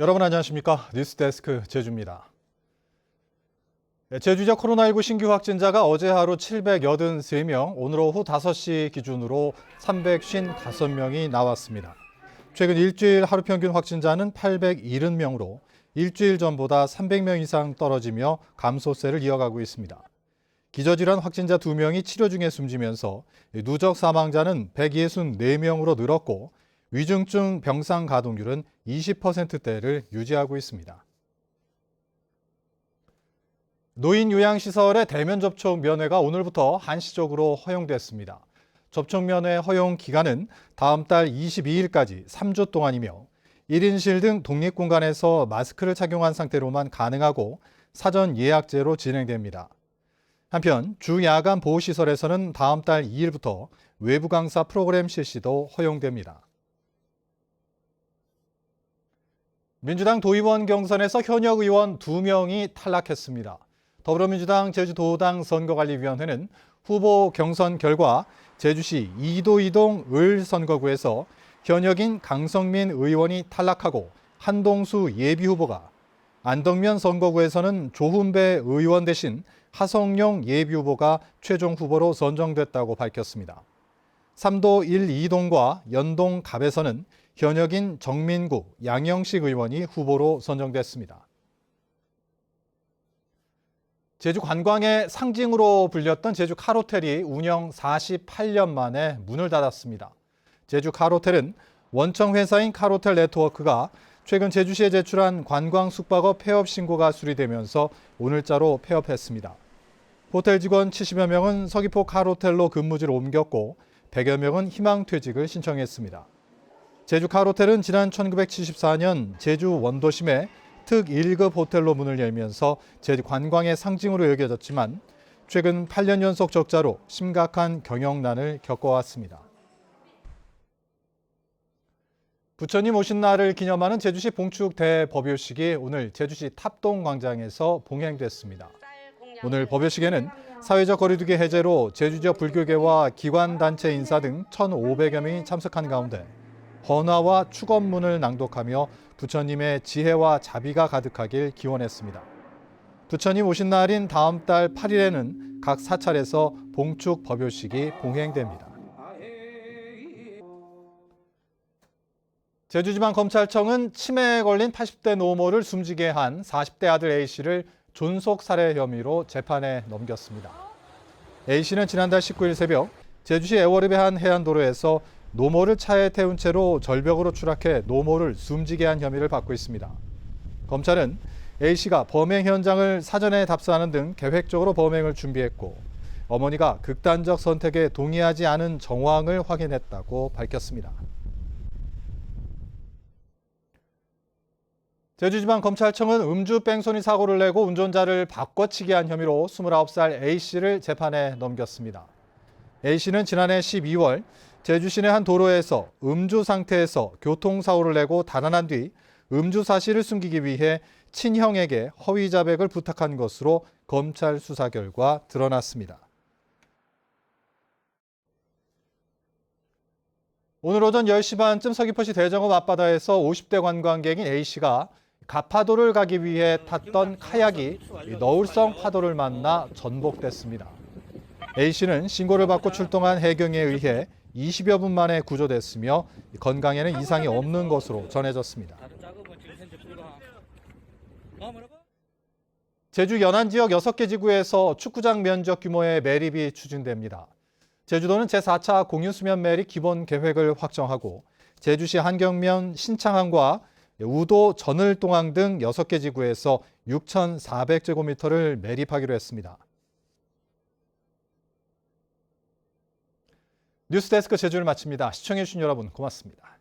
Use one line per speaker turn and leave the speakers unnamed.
여러분 안녕하십니까? 뉴스데스크 제주입니다. 제주 지역 코로나19 신규 확진자가 어제 하루 783명, 오늘 오후 5시 기준으로 355명이 나왔습니다. 최근 일주일 하루 평균 확진자는 870명으로 일주일 전보다 300명 이상 떨어지며 감소세를 이어가고 있습니다. 기저질환 확진자 2명이 치료 중에 숨지면서 누적 사망자는 164명으로 늘었고 위중증 병상 가동률은 20%대를 유지하고 있습니다. 노인 요양시설의 대면 접촉 면회가 오늘부터 한시적으로 허용됐습니다. 접촉 면회 허용 기간은 다음 달 22일까지 3주 동안이며 1인실 등 독립공간에서 마스크를 착용한 상태로만 가능하고 사전 예약제로 진행됩니다. 한편 주야간 보호시설에서는 다음 달 2일부터 외부 강사 프로그램 실시도 허용됩니다. 민주당 도의원 경선에서 현역 의원 2명이 탈락했습니다. 더불어민주당 제주도당 선거관리위원회는 후보 경선 결과 제주시 이도이동 을선거구에서 현역인 강성민 의원이 탈락하고 한동수 예비후보가, 안덕면 선거구에서는 조훈배 의원 대신 하성룡 예비후보가 최종 후보로 선정됐다고 밝혔습니다. 삼도 1, 2동과 연동 갑에서는 현역인 정민구, 양영식 의원이 후보로 선정됐습니다. 제주 관광의 상징으로 불렸던 제주 칼호텔이 운영 48년 만에 문을 닫았습니다. 제주 칼호텔은 원청 회사인 칼호텔 네트워크가 최근 제주시에 제출한 관광 숙박업 폐업 신고가 수리되면서 오늘자로 폐업했습니다. 호텔 직원 70여 명은 서귀포 칼호텔로 근무지를 옮겼고 100여 명은 희망퇴직을 신청했습니다. 제주 칼호텔은 지난 1974년 제주 원도심에 특 1급 호텔로 문을 열면서 제주 관광의 상징으로 여겨졌지만 최근 8년 연속 적자로 심각한 경영난을 겪어왔습니다. 부처님 오신 날을 기념하는 제주시 봉축 대법요식이 오늘 제주시 탑동광장에서 봉행됐습니다. 오늘 법요식에는 사회적 거리두기 해제로 제주 지역 불교계와 기관단체 인사 등 1,500여 명이 참석한 가운데 헌화와 축원문을 낭독하며 부처님의 지혜와 자비가 가득하길 기원했습니다. 부처님 오신 날인 다음 달 8일에는 각 사찰에서 봉축 법요식이 봉행됩니다. 제주지방검찰청은 치매에 걸린 80대 노모를 숨지게 한 40대 아들 A씨를 존속 살해 혐의로 재판에 넘겼습니다. A씨는 지난달 19일 새벽 제주시 애월읍의 한 해안도로에서 노모를 차에 태운 채로 절벽으로 추락해 노모를 숨지게 한 혐의를 받고 있습니다. 검찰은 A씨가 범행 현장을 사전에 답사하는 등 계획적으로 범행을 준비했고 어머니가 극단적 선택에 동의하지 않은 정황을 확인했다고 밝혔습니다. 제주지방검찰청은 음주 뺑소니 사고를 내고 운전자를 바꿔치기 한 혐의로 29살 A씨를 재판에 넘겼습니다. A씨는 지난해 12월 제주 시내 한 도로에서 음주 상태에서 교통사고를 내고 달아난 뒤 음주 사실을 숨기기 위해 친형에게 허위 자백을 부탁한 것으로 검찰 수사 결과 드러났습니다. 오늘 오전 10시 반쯤 서귀포시 대정읍 앞바다에서 50대 관광객인 A씨가 가파도를 가기 위해 탔던 카약이 너울성 파도를 만나 전복됐습니다. A씨는 신고를 받고 출동한 해경에 의해 20여 분 만에 구조됐으며 건강에는 이상이 없는 것으로 전해졌습니다. 제주 연안 지역 6개 지구에서 축구장 면적 규모의 매립이 추진됩니다. 제주도는 제4차 공유수면 매립 기본 계획을 확정하고 제주시 한경면 신창항과 우도 전을동항 등 6개 지구에서 6,400제곱미터를 매립하기로 했습니다. 뉴스데스크 제주를 마칩니다. 시청해주신 여러분 고맙습니다.